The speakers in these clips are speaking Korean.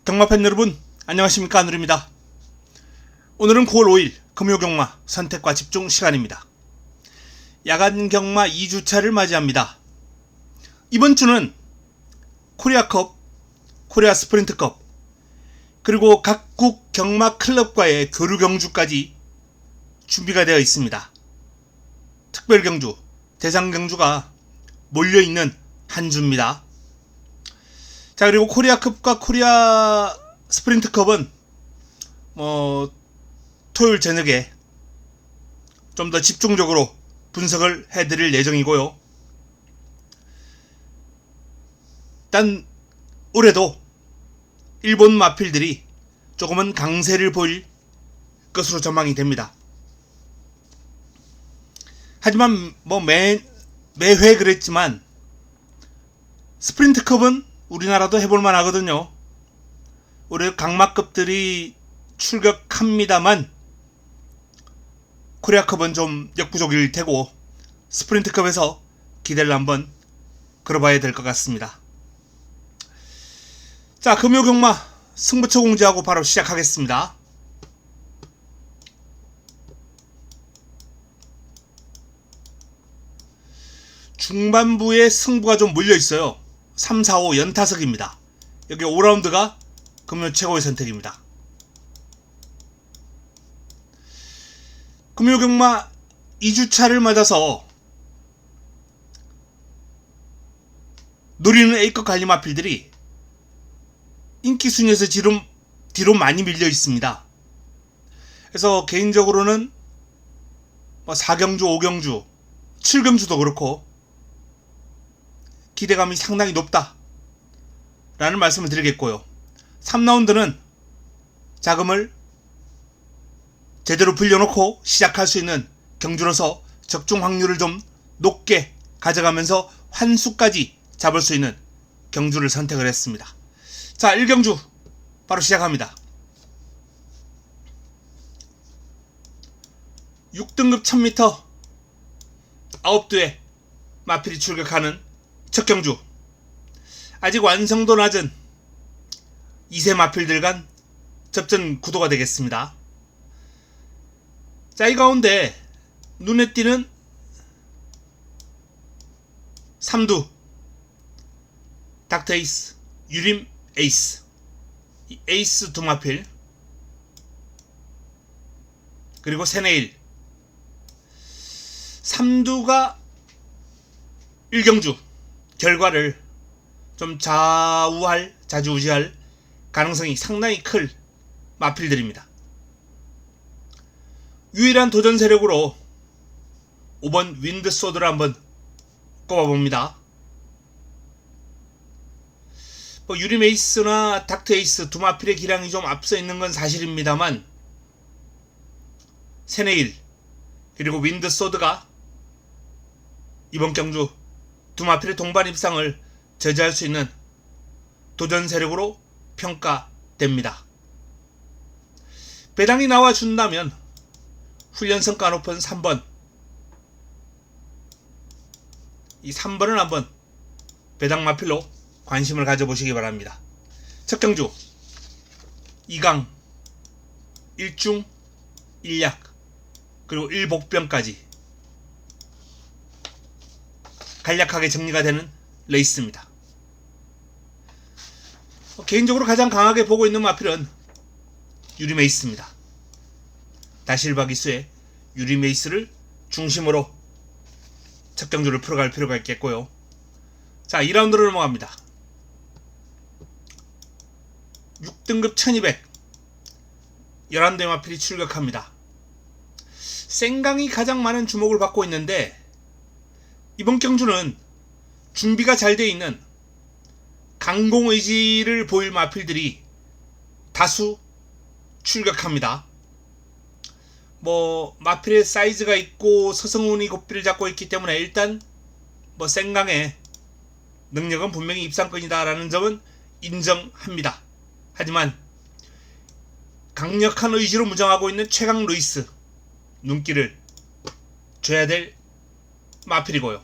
경마팬 여러분, 안녕하십니까. 하늘입니다. 오늘은 9월 5일 금요 경마 선택과 집중 시간입니다. 야간 경마 2주차를 맞이합니다. 이번 주는 코리아컵, 코리아 스프린트컵, 그리고 각국 경마 클럽과의 교류 경주까지 준비가 되어 있습니다. 특별 경주, 대상 경주가 몰려있는 한 주입니다. 자, 그리고 코리아컵과 코리아 스프린트컵은 토요일 저녁에 좀 더 집중적으로 분석을 해드릴 예정이고요. 일단 올해도 일본 마필들이 조금은 강세를 보일 것으로 전망이 됩니다. 하지만 매회 그랬지만 스프린트컵은 우리나라도 해볼만 하거든요. 올해 강마급들이 출격합니다만 코리아컵은 좀 역부족일 테고 스프린트컵에서 기대를 한번 걸어봐야 될 것 같습니다. 자, 금요경마 승부처 공지하고 바로 시작하겠습니다. 중반부에 승부가 좀 몰려있어요. 3, 4, 5 연타석입니다. 여기 5라운드가 금요 최고의 선택입니다. 금요 경마 2주차를 맞아서 노리는 A급 관리마필들이 인기 순위에서 뒤로 많이 밀려 있습니다. 그래서 개인적으로는 4경주, 5경주, 7경주도 그렇고 기대감이 상당히 높다 라는 말씀을 드리겠고요. 3라운드는 자금을 제대로 불려놓고 시작할 수 있는 경주로서 적중 확률을 좀 높게 가져가면서 환수까지 잡을 수 있는 경주를 선택을 했습니다. 자, 1경주 바로 시작합니다. 6등급 1000m 9두의 마필이 출격하는 첫 경주. 아직 완성도 낮은 2세 마필들 간 접전 구도가 되겠습니다. 자, 이 가운데 눈에 띄는 3두 닥터 에이스, 유림 에이스, 이 에이스 두 마필, 그리고 세네일 3두가 1경주 결과를 좀 좌지우지할 가능성이 상당히 클 마필들입니다. 유일한 도전 세력으로 5번 윈드소드를 한번 꼽아봅니다. 유리메이스나 닥터에이스 두 마필의 기량이 좀 앞서 있는 건 사실입니다만 세네일 그리고 윈드소드가 이번 경주 두 마필의 동반 입상을 저지할 수 있는 도전 세력으로 평가됩니다. 배당이 나와준다면 훈련성과 높은 3번, 이 3번을 한번 배당 마필로 관심을 가져보시기 바랍니다. 첫 경주 2강 1중 1약 그리고 1복병까지 간략하게 정리가 되는 레이스입니다. 개인적으로 가장 강하게 보고 있는 마필은 유리메이스입니다. 다실바 기수의 유리메이스를 중심으로 첫 경주를 풀어갈 필요가 있겠고요. 자, 2라운드로 넘어갑니다. 6등급 1200 11대 마필이 출격합니다. 생강이 가장 많은 주목을 받고 있는데 이번 경주는 준비가 잘 되어 있는 강공의지를 보일 마필들이 다수 출격합니다. 마필의 사이즈가 있고 서성운이 고삐를 잡고 있기 때문에 일단 생강의 능력은 분명히 입상권이다 라는 점은 인정합니다. 하지만 강력한 의지로 무장하고 있는 최강 루이스 눈길을 줘야 될 마필이고요.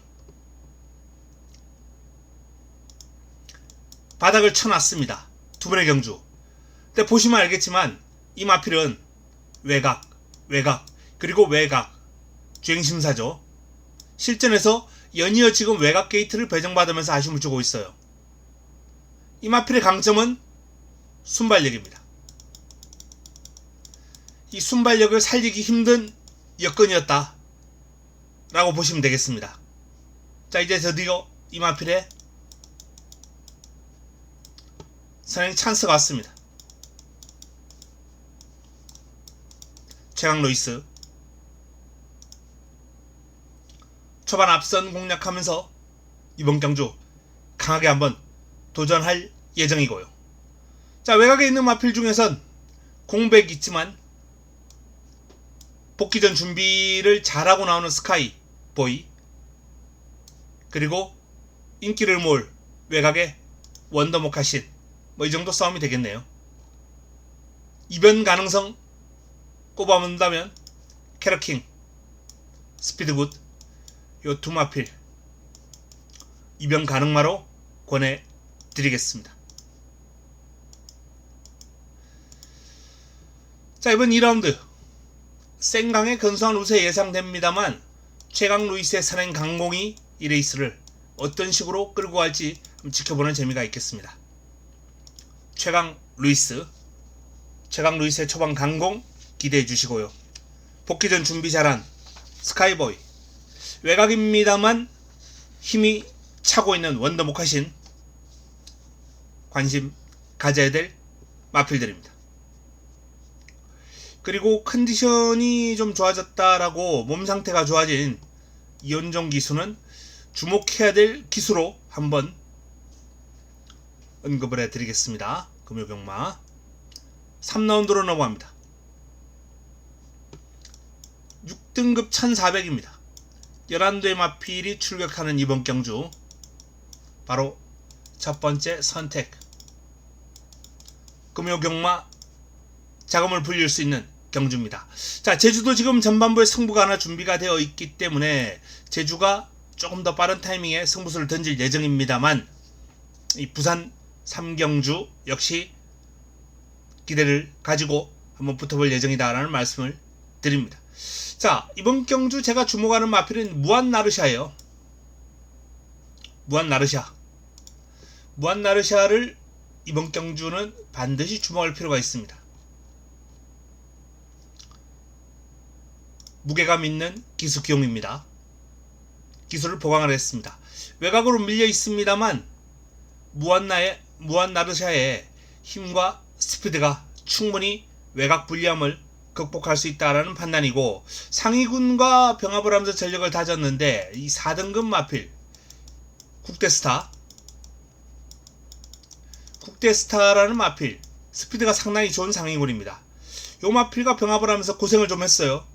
바닥을 쳐놨습니다. 두 번의 경주 근데 보시면 알겠지만 이 마필은 외곽, 그리고 외곽 주행심사죠. 실전에서 연이어 지금 외곽 게이트를 배정받으면서 아쉬움을 주고 있어요. 이 마필의 강점은 순발력입니다. 이 순발력을 살리기 힘든 여건이었다 라고 보시면 되겠습니다. 자, 이제 드디어 이 마필의 선행 찬스가 왔습니다. 최강 루이스 초반 앞선 공략하면서 이번 경주 강하게 한번 도전할 예정이고요. 자, 외곽에 있는 마필 중에선 공백 있지만 복귀 전 준비를 잘하고 나오는 스카이 보이, 그리고 인기를 모을 외곽의 원더 모카신, 뭐 이 정도 싸움이 되겠네요. 이변 가능성 꼽아본다면 캐러킹, 스피드굿, 요 두 마필 이변 가능마로 권해드리겠습니다. 자, 이번 2라운드 생강의 근소한 우세 예상됩니다만 최강 루이스의 선행 강공이 이 레이스를 어떤 식으로 끌고 갈지 지켜보는 재미가 있겠습니다. 최강 루이스의 초반 강공 기대해 주시고요. 복귀 전 준비 잘한 스카이보이, 외곽입니다만 힘이 차고 있는 원더 모카신, 관심 가져야 될 마필들입니다. 그리고 컨디션이 좀 좋아졌다라고 몸 상태가 좋아진 이현종 기수는 주목해야 될 기수로 한번 언급을 해드리겠습니다. 금요경마 3라운드로 넘어갑니다. 6등급 1400입니다. 11대의 마필이 출격하는 이번 경주, 바로 첫 번째 선택, 금요경마 자금을 불릴 수 있는 경주입니다. 자, 제주도 지금 전반부에 승부가 하나 준비가 되어 있기 때문에 제주가 조금 더 빠른 타이밍에 승부수를 던질 예정입니다만 이 부산 3경주 역시 기대를 가지고 한번 붙어볼 예정이다라는 말씀을 드립니다. 자, 이번 경주 제가 주목하는 마필은 무한나르샤예요. 무한나르샤를 이번 경주는 반드시 주목할 필요가 있습니다. 무게감 있는 기수 기용입니다. 기수를 보강을 했습니다. 외곽으로 밀려 있습니다만 무한나르샤의 힘과 스피드가 충분히 외곽 불리함을 극복할 수 있다라는 판단이고, 상위군과 병합을 하면서 전력을 다졌는데 이 4등급 마필 국대스타라는 마필 스피드가 상당히 좋은 상위군입니다. 요 마필과 병합을 하면서 고생을 좀 했어요.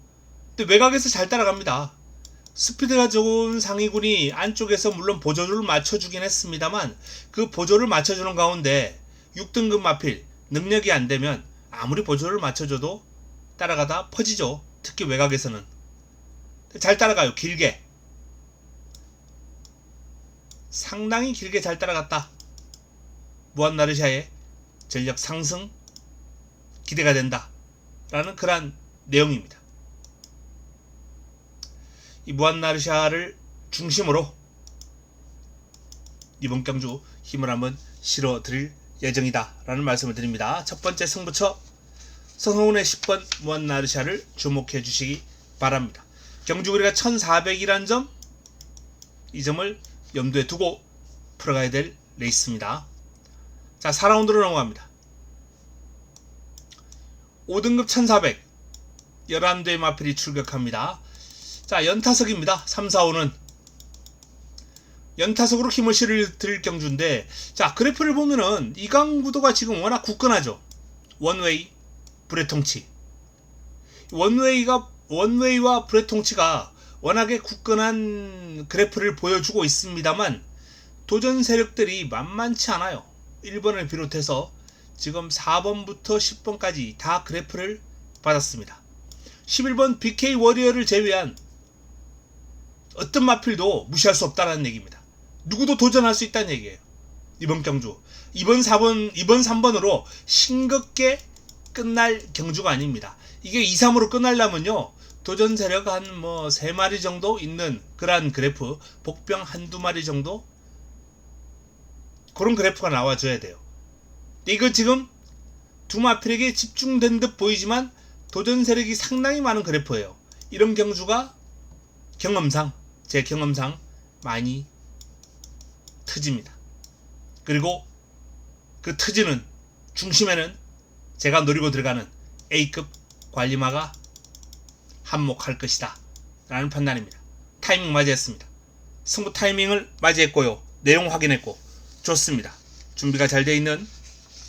근데 외곽에서 잘 따라갑니다. 스피드가 좋은 상위군이 안쪽에서 물론 보조를 맞춰주긴 했습니다만 그 보조를 맞춰주는 가운데 6등급 마필 능력이 안되면 아무리 보조를 맞춰줘도 따라가다 퍼지죠. 특히 외곽에서는 잘 따라가요. 길게, 상당히 길게 잘 따라갔다. 무한나르샤의 전력 상승 기대가 된다 라는 그런 내용입니다. 이 무한나르샤를 중심으로 이번 경주 힘을 한번 실어 드릴 예정이다 라는 말씀을 드립니다. 첫 번째 승부처 서성훈의 10번 무한나르샤를 주목해 주시기 바랍니다. 경주거리가 1400이란 점, 이 점을 염두에 두고 풀어가야 될 레이스입니다. 자, 4라운드로 넘어갑니다. 5등급 1400 11대의 마필이 출격합니다. 자, 연타석입니다. 3, 4, 5는 연타석으로 힘을 실을 경주인데, 자, 그래프를 보면은 이강 구도가 지금 워낙 굳건하죠. 원웨이, 불의 통치. 원웨이와 불의 통치가 워낙에 굳건한 그래프를 보여주고 있습니다만 도전 세력들이 만만치 않아요. 1번을 비롯해서 지금 4번부터 10번까지 다 그래프를 받았습니다. 11번 BK 워리어를 제외한 어떤 마필도 무시할 수 없다는 얘기입니다. 누구도 도전할 수 있다는 얘기예요. 이번 경주 이번 3번으로 싱겁게 끝날 경주가 아닙니다. 이게 2, 3으로 끝나려면요, 도전 세력 한 3마리 정도 있는 그런 그래프, 복병 한두 마리 정도 그런 그래프가 나와줘야 돼요. 이거 지금 두 마필에게 집중된 듯 보이지만 도전 세력이 상당히 많은 그래프예요. 이런 경주가 제 경험상 많이 터집니다. 그리고 그 터지는 중심에는 제가 노리고 들어가는 A급 관리마가 한몫할 것이다 라는 판단입니다. 타이밍 맞이했습니다. 승부 타이밍을 맞이했고요. 내용 확인했고 좋습니다. 준비가 잘 되어 있는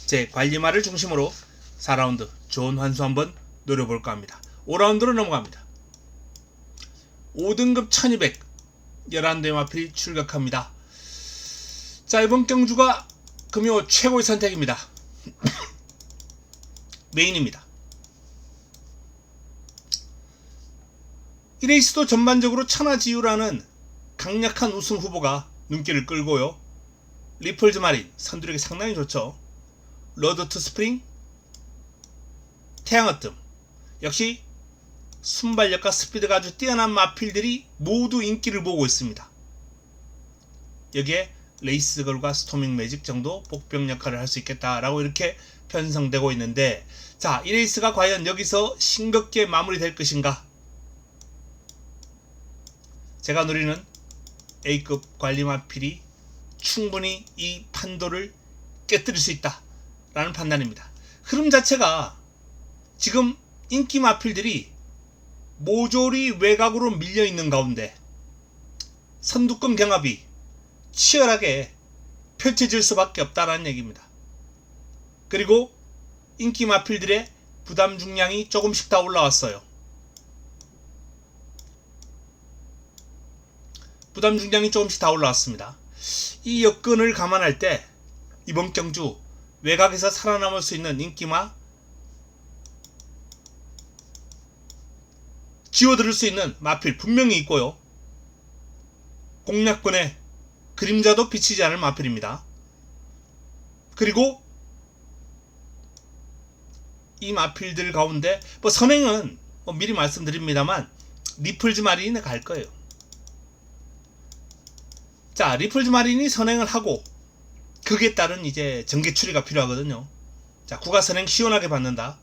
제 관리마를 중심으로 4라운드 좋은 환수 한번 노려볼까 합니다. 5라운드로 넘어갑니다. 5등급 1200 11대의 마필이 출격합니다. 자, 이번 경주가 금요 최고의 선택입니다. 메인입니다. 이 레이스도 전반적으로 천하지유라는 강력한 우승 후보가 눈길을 끌고요. 리플즈 마린 선두력이 상당히 좋죠. 로드 투 스프링, 태양의 뜸, 역시 순발력과 스피드가 아주 뛰어난 마필들이 모두 인기를 보고 있습니다. 여기에 레이스걸과 스토밍 매직 정도 복병 역할을 할 수 있겠다라고 이렇게 편성되고 있는데, 자, 이 레이스가 과연 여기서 싱겁게 마무리될 것인가? 제가 노리는 A급 관리 마필이 충분히 이 판도를 깨뜨릴 수 있다 라는 판단입니다. 흐름 자체가 지금 인기 마필들이 모조리 외곽으로 밀려있는 가운데 선두권 경합이 치열하게 펼쳐질 수밖에 없다라는 얘기입니다. 그리고 인기 마필들의 부담 중량이 조금씩 다 올라왔어요. 부담 중량이 조금씩 다 올라왔습니다. 이 여건을 감안할 때 이번 경주 외곽에서 살아남을 수 있는 인기마, 지워들을 수 있는 마필 분명히 있고요. 공략권에 그림자도 비치지 않을 마필입니다. 그리고 이 마필들 가운데 선행은 미리 말씀드립니다만 리플즈 마린이 갈 거예요. 자, 리플즈 마린이 선행을 하고 그에 따른 이제 전개 추리가 필요하거든요. 자, 구가 선행 시원하게 받는다.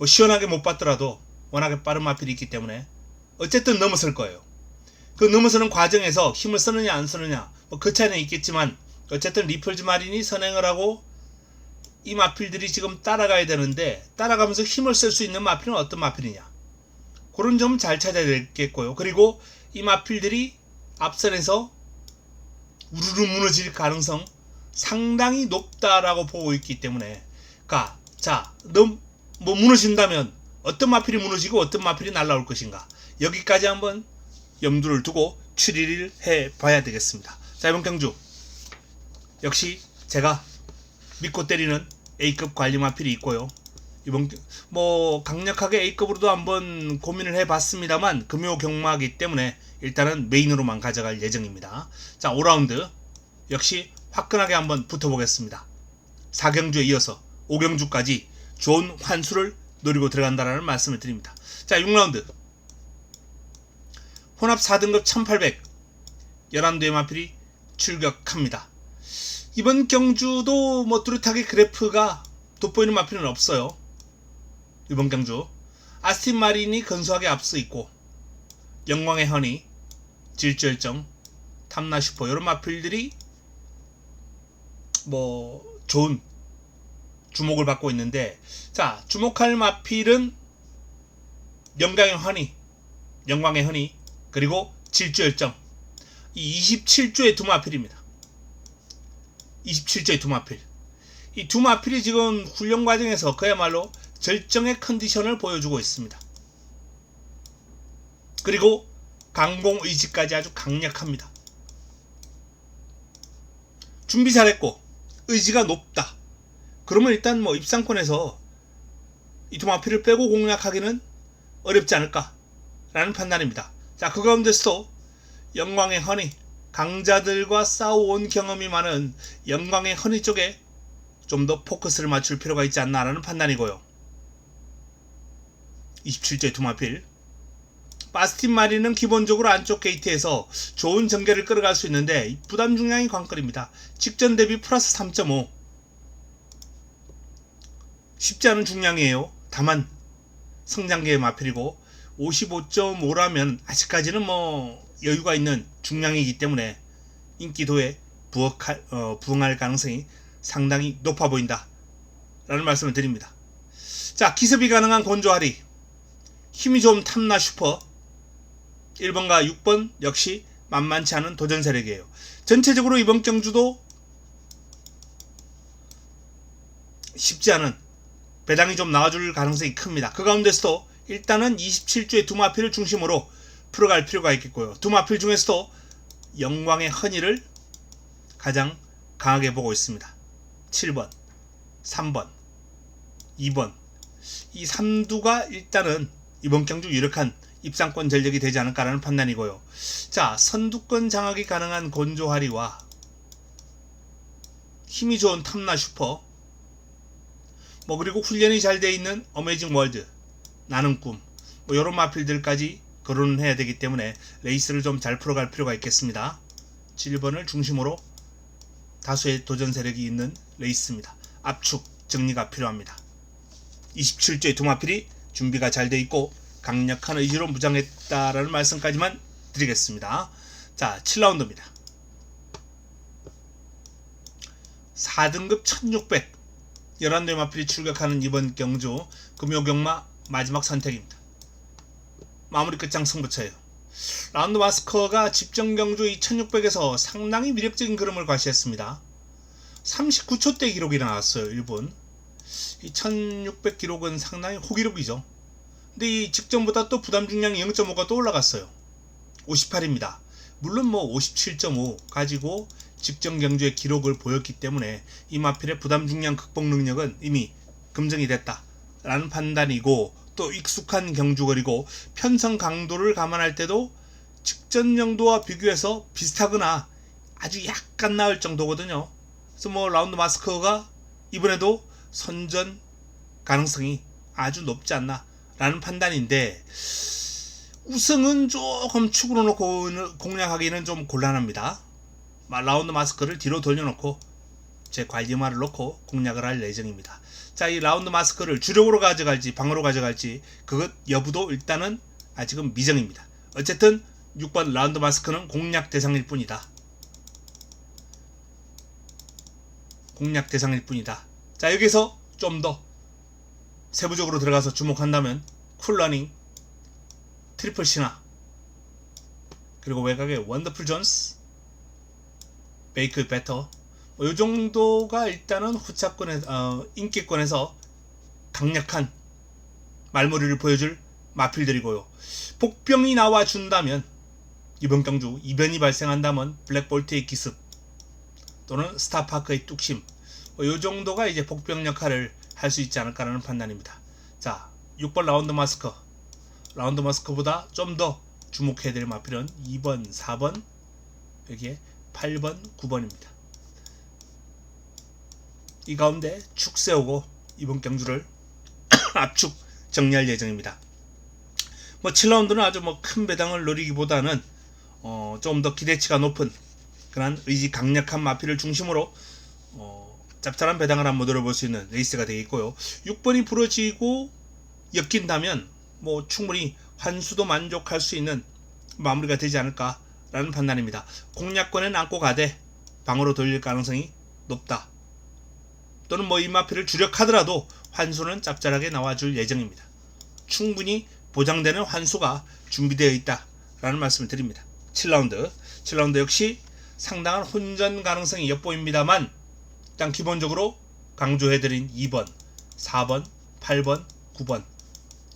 시원하게 못 받더라도 워낙에 빠른 마필이 있기 때문에 어쨌든 넘어설 거예요. 그 넘어서는 과정에서 힘을 쓰느냐 안 쓰느냐 그 차이는 있겠지만 어쨌든 리플즈 마린이 선행을 하고 이 마필들이 지금 따라가야 되는데 따라가면서 힘을 쓸 수 있는 마필은 어떤 마필이냐, 그런 점 잘 찾아야 되겠고요. 그리고 이 마필들이 앞선에서 우르르 무너질 가능성 상당히 높다라고 보고 있기 때문에, 자, 무너진다면 어떤 마필이 무너지고 어떤 마필이 날아올 것인가, 여기까지 한번 염두를 두고 추리를 해봐야 되겠습니다. 자, 이번 경주 역시 제가 믿고 때리는 A급 관리 마필이 있고요. 이번 강력하게 A급으로도 한번 고민을 해봤습니다만 금요 경마이기 때문에 일단은 메인으로만 가져갈 예정입니다. 자, 5라운드 역시 화끈하게 한번 붙어보겠습니다. 4경주에 이어서 5경주까지 좋은 환수를 노리고 들어간다라는 말씀을 드립니다. 자, 6라운드 혼합 4등급 1800 11대의 마필이 출격합니다. 이번 경주도 뚜렷하게 그래프가 돋보이는 마필은 없어요. 이번 경주 아스틴 마린이 근소하게 앞서 있고 영광의 허니, 질주열정, 탐나 슈퍼 이런 마필들이 좋은 주목을 받고 있는데, 자, 주목할 마필은 영광의 허니 그리고 질주열정, 이 27조의 두 마필입니다. 27조의 두 마필. 이 두 마필이 지금 훈련 과정에서 그야말로 절정의 컨디션을 보여주고 있습니다. 그리고 강공 의지까지 아주 강력합니다. 준비 잘했고 의지가 높다. 그러면 일단 입상권에서 이 두 마필을 빼고 공략하기는 어렵지 않을까 라는 판단입니다. 자, 그 가운데서도 영광의 허니, 강자들과 싸워온 경험이 많은 영광의 허니 쪽에 좀 더 포커스를 맞출 필요가 있지 않나라는 판단이고요. 27조의 두마필. 바스틴 마리는 기본적으로 안쪽 게이트에서 좋은 전개를 끌어갈 수 있는데 부담 중량이 관건입니다. 직전 대비 플러스 3.5. 쉽지 않은 중량이에요. 다만 성장계의 마필이고 55.5라면 아직까지는 뭐 여유가 있는 중량이기 때문에 인기도에 부응할 가능성이 상당히 높아 보인다 라는 말씀을 드립니다. 자, 기습이 가능한 곤조하리. 힘이 좀 탐나 슈퍼. 1번과 6번 역시 만만치 않은 도전 세력이에요. 전체적으로 이번 경주도 쉽지 않은 배당이 좀 나와줄 가능성이 큽니다. 그 가운데서도 일단은 27조의 두마필을 중심으로 풀어갈 필요가 있겠고요. 두마필 중에서도 영광의 허니를 가장 강하게 보고 있습니다. 7번, 3번, 2번. 이 3두가 일단은 이번 경주 유력한 입상권 전력이 되지 않을까라는 판단이고요. 자, 선두권 장악이 가능한 곤조하리와 힘이 좋은 탐나 슈퍼, 뭐 그리고 훈련이 잘 돼 있는 어메이징 월드, 나는 꿈, 뭐 이런 마필들까지 거론을 해야 되기 때문에 레이스를 좀 잘 풀어갈 필요가 있겠습니다. 7번을 중심으로 다수의 도전 세력이 있는 레이스입니다. 압축 정리가 필요합니다. 27조의 두마필이 준비가 잘 돼 있고 강력한 의지로 무장했다라는 말씀까지만 드리겠습니다. 자, 7라운드입니다. 4등급 1600 11대 마필이 출격하는 이번 경주 금요경마 마지막 선택입니다. 마무리 끝장 승부처예요. 라운드 마스커가 집정경주 2600에서 상당히 위력적인 그림을 과시했습니다. 39초대 기록이 나왔어요. 1분. 이 1600 기록은 상당히 호기록이죠. 근데 이 직전보다 또 부담 중량이 0.5가 또 올라갔어요. 58입니다. 물론 뭐 57.5 가지고 직전 경주의 기록을 보였기 때문에 이 마필의 부담 중량 극복 능력은 이미 검증이 됐다 라는 판단이고, 또 익숙한 경주거리고 편성 강도를 감안할 때도 직전 정도와 비교해서 비슷하거나 아주 약간 나을 정도거든요. 그래서 뭐 라운드 마스커가 이번에도 선전 가능성이 아주 높지 않나 라는 판단인데, 우승은 조금 축으로 놓고 공략하기는 좀 곤란합니다. 라운드 마스크를 뒤로 돌려놓고 제 관리마를 놓고 공략을 할 예정입니다. 자, 이 라운드 마스크를 주력으로 가져갈지 방으로 가져갈지 그것 여부도 일단은 아직은 미정입니다. 어쨌든 6번 라운드 마스크는 공략 대상일 뿐이다. 공략 대상일 뿐이다. 자, 여기서 좀 더 세부적으로 들어가서 주목한다면 쿨러닝, 트리플 시나, 그리고 외곽의 원더풀 존스, 베이크 배터, 이 정도가 일단은 후차권에 인기권에서 강력한 말머리를 보여줄 마필들이고요. 복병이 나와준다면, 이번 경주 이변이 발생한다면 블랙볼트의 기습 또는 스타파크의 뚝심, 이 정도가 이제 복병 역할을 할 수 있지 않을까라는 판단입니다. 자, 6번 라운드 마스커. 라운드 마스커보다 좀 더 주목해야 될 마필은 2번, 4번, 여기에 8번, 9번입니다. 이 가운데 축 세우고 이번 경주를 압축 정리할 예정입니다. 뭐 7라운드는 아주 뭐 큰 배당을 노리기보다는 좀 더 기대치가 높은 그런 의지 강력한 마필을 중심으로 짭짤한 배당을 한번 노려볼 수 있는 레이스가 되겠고요. 6번이 부러지고 엮인다면 뭐 충분히 환수도 만족할 수 있는 마무리가 되지 않을까라는 판단입니다. 공략권엔 안고 가되 방으로 돌릴 가능성이 높다. 또는 뭐 이 마필을 주력하더라도 환수는 짭짤하게 나와줄 예정입니다. 충분히 보장되는 환수가 준비되어 있다라는 말씀을 드립니다. 7라운드 역시 상당한 혼전 가능성이 엿보입니다만, 일단 기본적으로 강조해드린 2번, 4번, 8번, 9번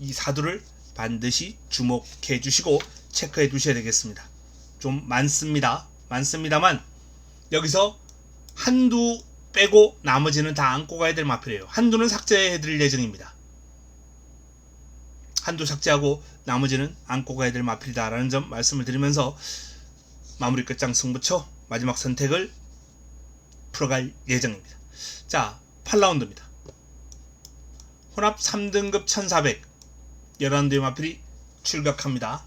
이 사두를 반드시 주목해 주시고 체크해 두셔야 되겠습니다. 좀 많습니다만 여기서 한두 빼고 나머지는 다 안고 가야 될 마필이에요. 한두는 삭제해 드릴 예정입니다. 한두 삭제하고 나머지는 안고 가야 될 마필이다 라는 점 말씀을 드리면서 마무리 끝장 승부처 마지막 선택을 풀어갈 예정입니다. 자, 8라운드입니다. 혼합 3등급 1400 11대의 마필이 출격합니다.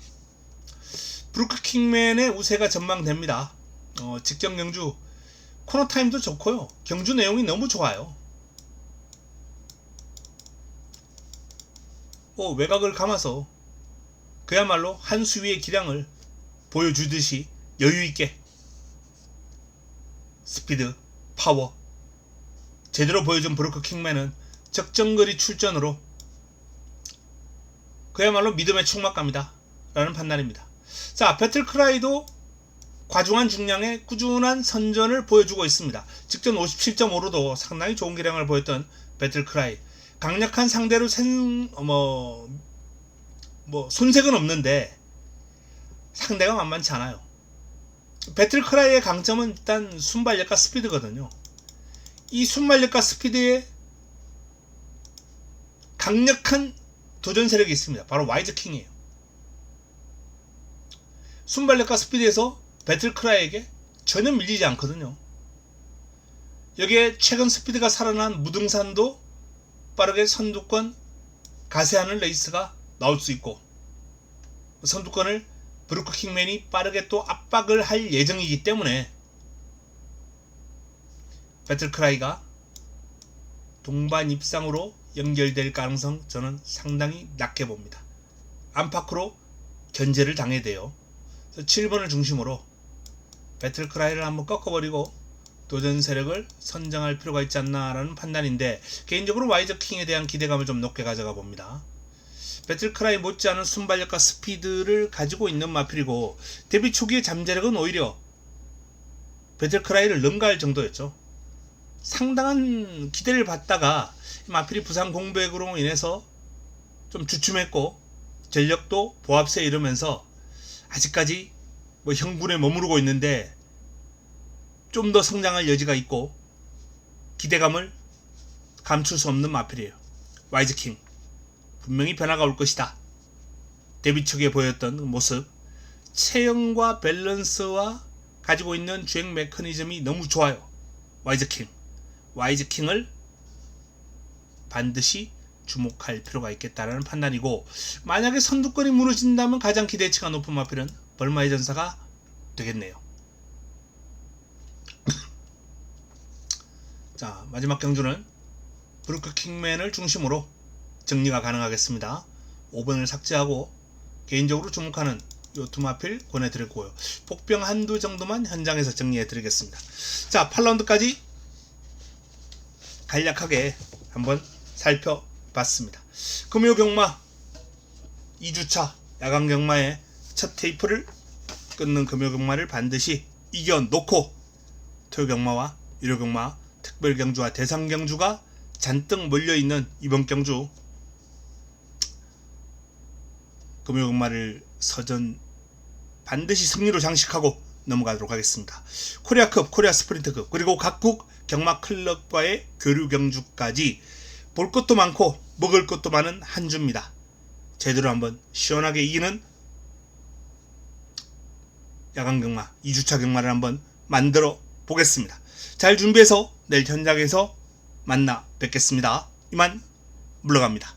브루크 킹맨의 우세가 전망됩니다. 직전 경주 코너 타임도 좋고요. 경주 내용이 너무 좋아요. 외곽을 감아서 그야말로 한 수위의 기량을 보여주듯이 여유있게 스피드, 파워 제대로 보여준 브루크 킹맨은 적정거리 출전으로 그야말로 믿음의 충막갑니다 라는 판단입니다. 자, 배틀크라이도 과중한 중량의 꾸준한 선전을 보여주고 있습니다. 직전 57.5로도 상당히 좋은 기량을 보였던 배틀크라이, 강력한 상대로 손색은 없는데 상대가 만만치 않아요. 배틀크라이의 강점은 일단 순발력과 스피드거든요. 이 순발력과 스피드에 강력한 도전 세력이 있습니다. 바로 와이즈킹이에요. 순발력과 스피드에서 배틀크라이에게 전혀 밀리지 않거든요. 여기에 최근 스피드가 살아난 무등산도 빠르게 선두권 가세하는 레이스가 나올 수 있고, 선두권을 브루크 킹맨이 빠르게 또 압박을 할 예정이기 때문에 배틀크라이가 동반 입상으로 연결될 가능성 저는 상당히 낮게 봅니다. 안팎으로 견제를 당해야 돼요. 그래서 7번을 중심으로 배틀크라이를 한번 꺾어버리고 도전 세력을 선정할 필요가 있지 않나라는 판단인데, 개인적으로 와이즈킹에 대한 기대감을 좀 높게 가져가 봅니다. 배틀크라이 못지않은 순발력과 스피드를 가지고 있는 마필이고, 데뷔 초기의 잠재력은 오히려 배틀크라이를 능가할 정도였죠. 상당한 기대를 받다가 마필이 부상 공백으로 인해서 좀 주춤했고, 전력도 보합세에 이르면서 아직까지 형군에 머무르고 있는데 좀 더 성장할 여지가 있고 기대감을 감출 수 없는 마필이에요. 와이즈킹 분명히 변화가 올 것이다. 데뷔 초기에 보였던 모습, 체형과 밸런스와 가지고 있는 주행 메커니즘이 너무 좋아요. 와이즈킹을 반드시 주목할 필요가 있겠다라는 판단이고, 만약에 선두권이 무너진다면 가장 기대치가 높은 마필은 벌마의 전사가 되겠네요. 자, 마지막 경주는 브루크 킹맨을 중심으로 정리가 가능하겠습니다. 5번을 삭제하고 개인적으로 주목하는 요 두 마필 권해드리고요. 복병 한두 정도만 현장에서 정리해드리겠습니다. 자, 8라운드까지 간략하게 한번 살펴봤습니다. 금요 경마 2주차 야간 경마의 첫 테이프를 끊는 금요 경마를 반드시 이겨놓고 토요 경마와 일요 경마, 특별 경주와 대상 경주가 잔뜩 몰려있는 이번 경주 금요 경마를 서전 반드시 승리로 장식하고 넘어가도록 하겠습니다. 코리아컵, 코리아 스프린트급, 그리고 각국 경마 클럽과의 교류 경주까지 볼 것도 많고 먹을 것도 많은 한 주입니다. 제대로 한번 시원하게 이기는 야간 경마 2주차 경마를 한번 만들어 보겠습니다. 잘 준비해서 내일 현장에서 만나 뵙겠습니다. 이만 물러갑니다.